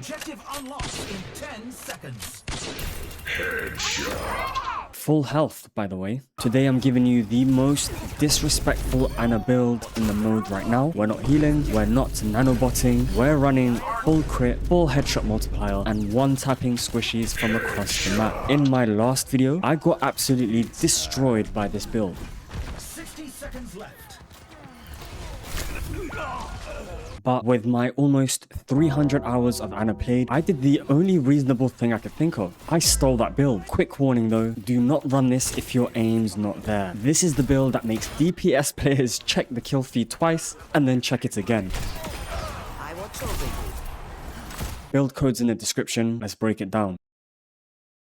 Objective unlocked in 10 seconds. Full health, by the way. Today I'm giving you the most disrespectful Ana build in the mode right now. We're not healing, we're not nanobotting, we're running full crit, full headshot multiplier, and one tapping squishies from across the map. In my last video, I got absolutely destroyed by this build. 60 seconds left. But with my almost 300 hours of Ana played, I did the only reasonable thing I could think of. I stole that build. Quick warning though, do not run this if your aim's not there. This is the build that makes DPS players check the kill feed twice and then check it again. I watch over you. Build code's in the description, let's break it down.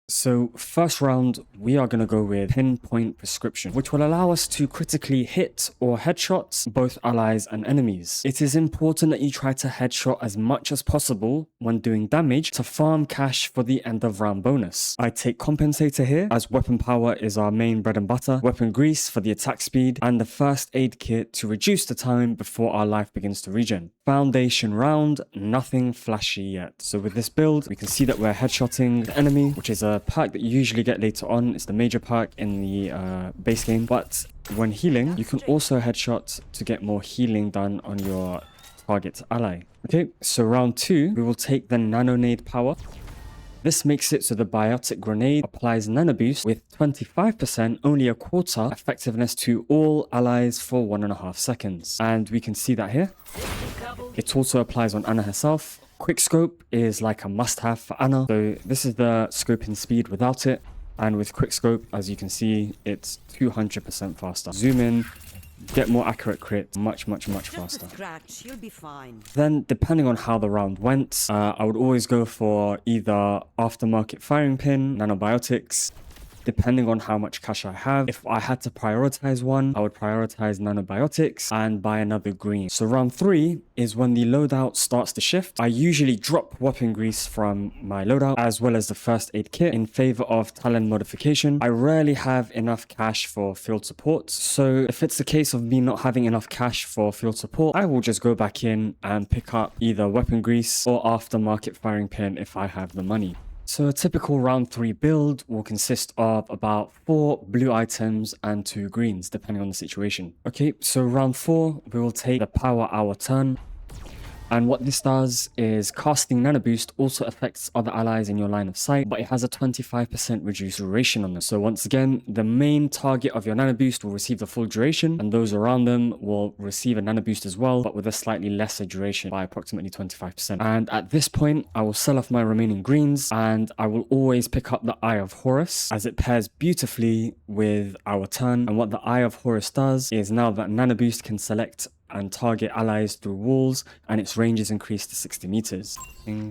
So first round, we are going to go with pinpoint prescription, which will allow us to critically hit or headshot both allies and enemies. It is important that you try to headshot as much as possible when doing damage to farm cash for the end of round bonus. I take compensator here as weapon power is our main bread and butter, weapon grease for the attack speed, and the first aid kit to reduce the time before our life begins to regen. Foundation round, nothing flashy yet. So with this build, we can see that we're headshotting the enemy, which is a perk that you usually get later on. It's the major perk in the base game. But when healing, you can also headshot to get more healing done on your target ally. Okay, so round 2, we will take the nano nade power. This makes it so the biotic grenade applies nano boost with 25%, only a quarter effectiveness to all allies for 1.5 seconds. And we can see that here. It also applies on Ana herself. Quickscope is like a must-have for Ana. So this is the scoping speed without it. And with quickscope, as you can see, it's 200% faster. Zoom in, get more accurate crit, much faster. Scratch, you'll be fine. Then, depending on how the round went, I would always go for either aftermarket firing pin, nanobiotics. Depending on how much cash I have, if I had to prioritize one, I would prioritize nanobiotics and buy another green. So round 3 is when the loadout starts to shift. I usually drop weapon grease from my loadout as well as the first aid kit in favor of talent modification. I rarely have enough cash for field support. So if it's the case of me not having enough cash for field support, I will just go back in and pick up either weapon grease or aftermarket firing pin if I have the money. So a typical round 3 build will consist of about 4 blue items and 2 greens, depending on the situation. Okay, so round 4, we will take the power hour turn. And what this does is casting Nano Boost also affects other allies in your line of sight, but it has a 25% reduced duration on them. So once again, the main target of your Nano Boost will receive the full duration, and those around them will receive a Nano Boost as well, but with a slightly lesser duration by approximately 25%. And at this point, I will sell off my remaining greens, and I will always pick up the Eye of Horus, as it pairs beautifully with our turn. And what the Eye of Horus does is now that Nano Boost can select and target allies through walls, and its range is increased to 60 meters.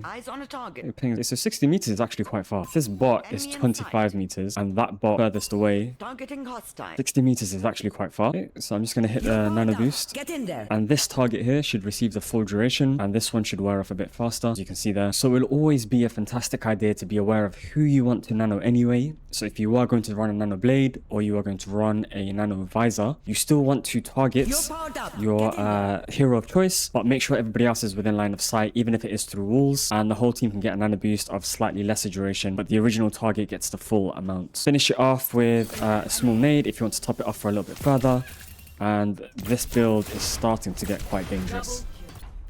Eyes on a target. So 60 meters is actually quite far. This bot is 25 meters, and that bot furthest away, Targeting hostile. 60 meters is actually quite far. Okay, so I'm just going to hit the nano boost. Get in there. And this target here should receive the full duration, and this one should wear off a bit faster, as you can see there. So it will always be a fantastic idea to be aware of who you want to nano anyway. So if you are going to run a nano blade, or you are going to run a nano visor, you still want to target your hero of choice, but make sure everybody else is within line of sight, even if it is through walls, and the whole team can get a nano boost of slightly lesser duration, but the original target gets the full amount. Finish it off with a small nade if you want to top it off for a little bit further, and this build is starting to get quite dangerous.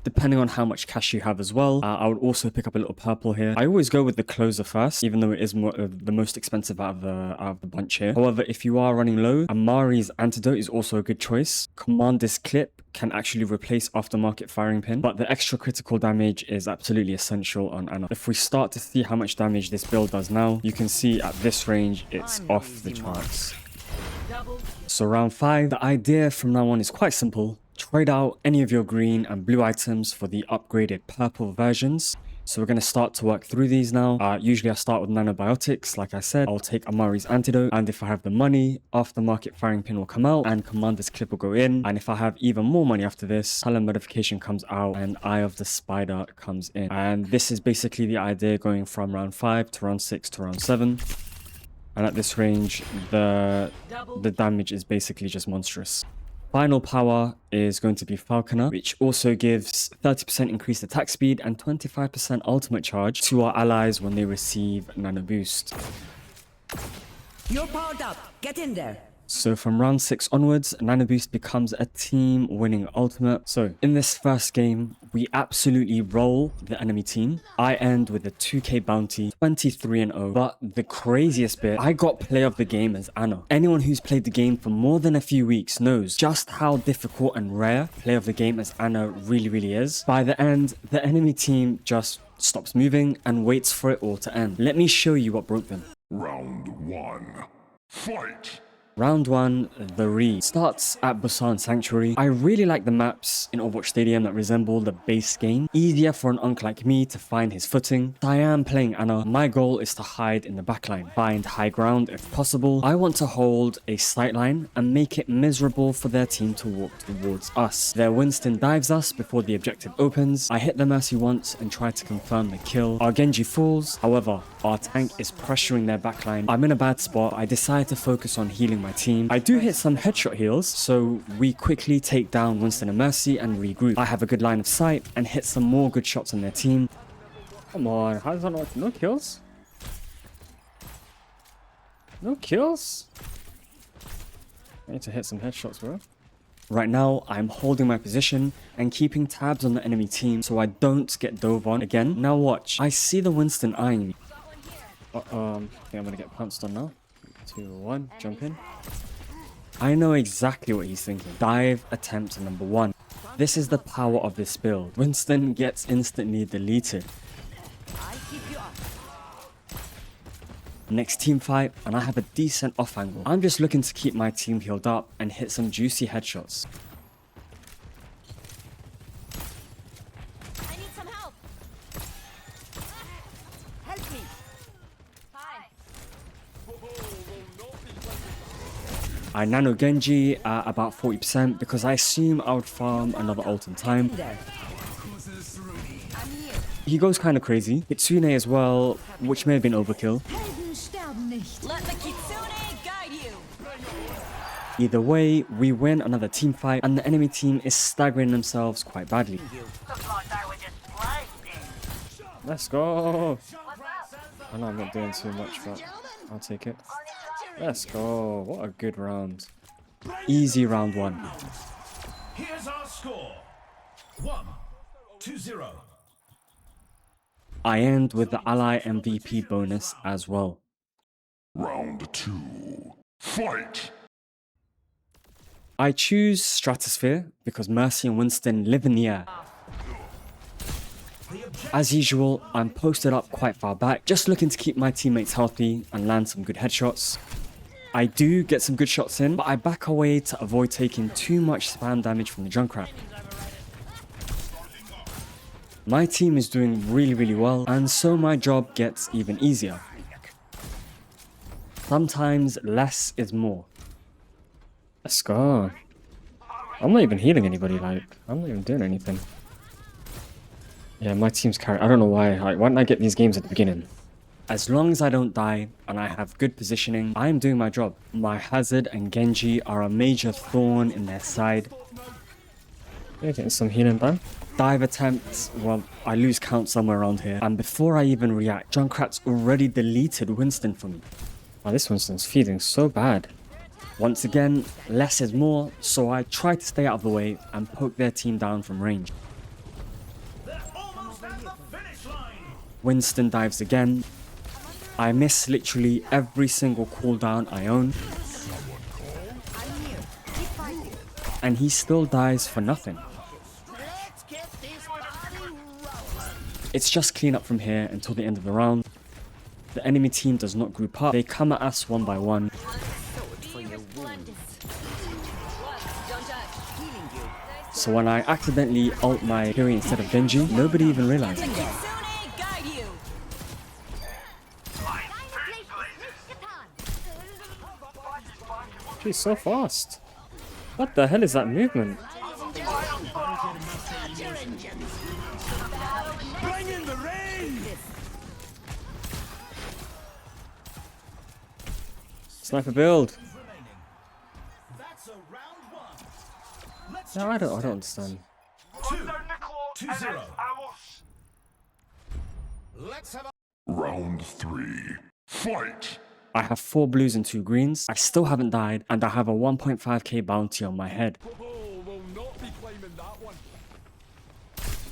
Depending on how much cash you have as well, I would also pick up a little purple here. I always go with the closer first, even though it is the most expensive out of the bunch here. However, if you are running low, Amari's Antidote is also a good choice. Commander's Clip can actually replace aftermarket firing pin, but the extra critical damage is absolutely essential on Ana. If we start to see how much damage this build does now, you can see at this range, it's off the charts. So round 5, the idea from now on is quite simple. Trade out any of your green and blue items for the upgraded purple versions. So we're going to start to work through these now. Usually I start with nanobiotics. Like I said, I'll take Amari's Antidote, and if I have the money, aftermarket firing pin will come out and Commander's Clip will go in. And if I have even more money after this, talent modification comes out and Eye of the Spider comes in. And this is basically the idea going from round 5 to round 6 to round 7. And at this range, the damage is basically just monstrous. Final power is going to be Falconer, which also gives 30% increased attack speed and 25% ultimate charge to our allies when they receive Nano Boost. You're powered up. Get in there. So from round 6 onwards, Nano Boost becomes a team winning ultimate. So in this first game, we absolutely roll the enemy team. I end with a 2k bounty, 23-0. But the craziest bit, I got play of the game as Anna. Anyone who's played the game for more than a few weeks knows just how difficult and rare play of the game as Anna really is. By the end, the enemy team just stops moving and waits for it all to end. Let me show you what broke them. Round 1. Fight! Round 1, the Re. Starts at Busan Sanctuary. I really like the maps in Overwatch Stadium that resemble the base game. Easier for an unk like me to find his footing. I am playing Anna. My goal is to hide in the backline. Find high ground if possible. I want to hold a sightline and make it miserable for their team to walk towards us. Their Winston dives us before the objective opens. I hit the Mercy once and try to confirm the kill. Our Genji falls. However, our tank is pressuring their backline. I'm in a bad spot. I decide to focus on healing my team. I do hit some headshot heals, so we quickly take down Winston and Mercy and regroup. I have a good line of sight and hit some more good shots on their team. Come on, how does that not... No kills? No kills? I need to hit some headshots, bro. Right now, I'm holding my position and keeping tabs on the enemy team so I don't get dove on again. Now watch, I see the Winston eyeing me. I think I'm gonna get pounced on now. 2, 1, jump in. I know exactly what he's thinking. Dive attempt number 1. This is the power of this build. Winston gets instantly deleted. I keep you up. Next team fight, and I have a decent off angle. I'm just looking to keep my team healed up and hit some juicy headshots. I need some help. Help me. Hi. I nano Genji at about 40% because I assume I would farm another ult in time. There. I'm here. He goes kind of crazy. Kitsune as well, which may have been overkill. Helden sterben nicht. Let the Kitsune guide you. Either way, we win another team fight and the enemy team is staggering themselves quite badly. Let's go! I know I'm not doing too much, but I'll take it. Let's go. What a good round. Easy round 1. Here's our score. 1-0. I end with the Ally MVP bonus as well. Round 2. Fight! I choose Stratosphere because Mercy and Winston live in the air. As usual, I'm posted up quite far back, just looking to keep my teammates healthy and land some good headshots. I do get some good shots in, but I back away to avoid taking too much spam damage from the Junkrat. My team is doing really well, and so my job gets even easier. Sometimes less is more. Let's go. I'm not even healing anybody, like, I'm not even doing anything. Yeah, my team's carry. I don't know why. Like, why didn't I get these games at the beginning? As long as I don't die and I have good positioning, I am doing my job. My Hazard and Genji are a major thorn in their side. Yeah, getting some healing done. Dive attempts, well, I lose count somewhere around here. And before I even react, Junkrat's already deleted Winston for me. Oh, this Winston's feeding so bad. Once again, less is more, so I try to stay out of the way and poke their team down from range. They're almost at the finish line. Winston dives again. I miss literally every single cooldown I own. I'm here. Keep fighting. And he still dies for nothing. Let's get this party rolling. It's just clean up from here until the end of the round. The enemy team does not group up. They come at us one by one. Healing you. So when I accidentally ult my Fury instead of Genji, nobody even realizes. Kitsune guide you. She's so fast. What the hell is that movement? Bring in the rain. Sniper build. That's a round 1. No, I don't understand. 2-0. Let's have a Round 3. Fight! I have 4 blues and 2 greens. I still haven't died, and I have a 1.5k bounty on my head.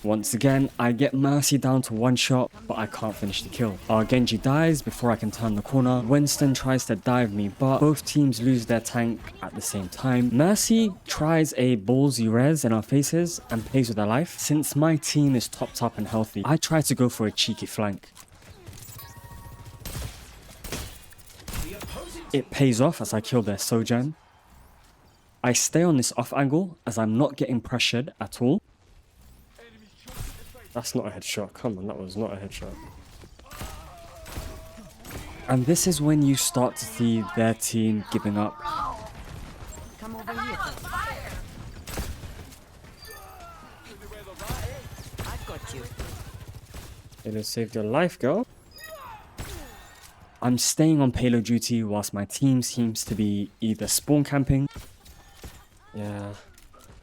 Once again, I get Mercy down to 1 shot, but I can't finish the kill. Our Genji dies before I can turn the corner. Winston tries to dive me, but both teams lose their tank at the same time. Mercy tries a ballsy res in our faces and plays with her life. Since my team is topped up and healthy, I try to go for a cheeky flank. It pays off as I kill their Sojourn. I stay on this off angle as I'm not getting pressured at all. That's not a headshot. Come on, that was not a headshot. And this is when you start to see their team giving up. Come over here. I've got you. It saved your life, girl. I'm staying on payload duty whilst my team seems to be either spawn camping. Yeah,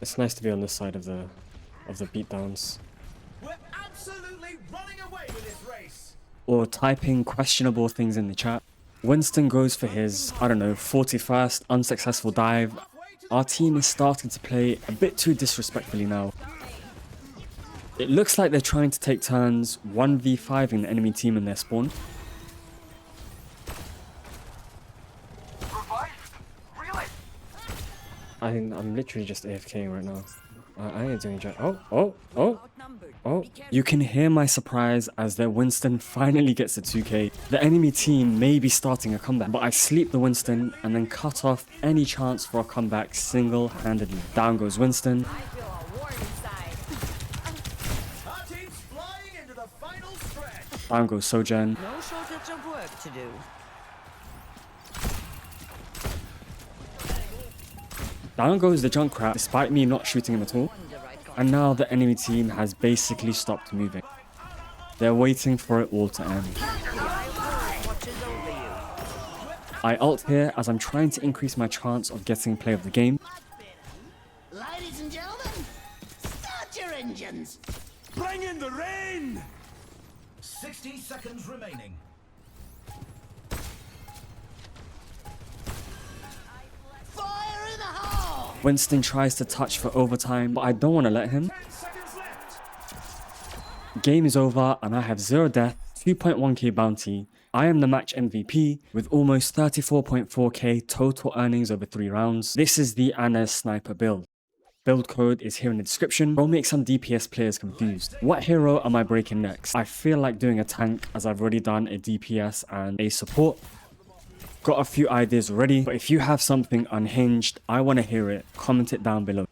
it's nice to be on this side of the beatdowns. We're absolutely running away with this race. Or typing questionable things in the chat. Winston goes for his, I don't know, 41st unsuccessful dive. Our team is starting to play a bit too disrespectfully now. It looks like they're trying to take turns 1v5ing the enemy team in their spawn. I'm literally just AFKing right now. I ain't doing jack. Oh. You can hear my surprise as their Winston finally gets a 2k. The enemy team may be starting a comeback, but I sleep the Winston and then cut off any chance for a comeback single-handedly. Down goes Winston. I feel a war inside. Our team's flying into the final stretch. Down goes Sojourn. No shortage of work to do. Down goes the Junkrat despite me not shooting him at all. And now the enemy team has basically stopped moving. They're waiting for it all to end. Watches over you. I ult here as I'm trying to increase my chance of getting play of the game. Ladies and gentlemen, start your engines. Bring in the rain. 60 seconds remaining. Fire in the hole. Winston tries to touch for overtime, but I don't want to let him. 10 seconds left. Game is over and I have 0 death, 2.1k bounty. I am the match MVP with almost 34.4k total earnings over 3 rounds. This is the Anna's sniper build. Build code is here in the description. Don't make some DPS players confused. What hero am I breaking next? I feel like doing a tank as I've already done a DPS and a support. Got a few ideas already, but if you have something unhinged, I want to hear it. Comment it down below.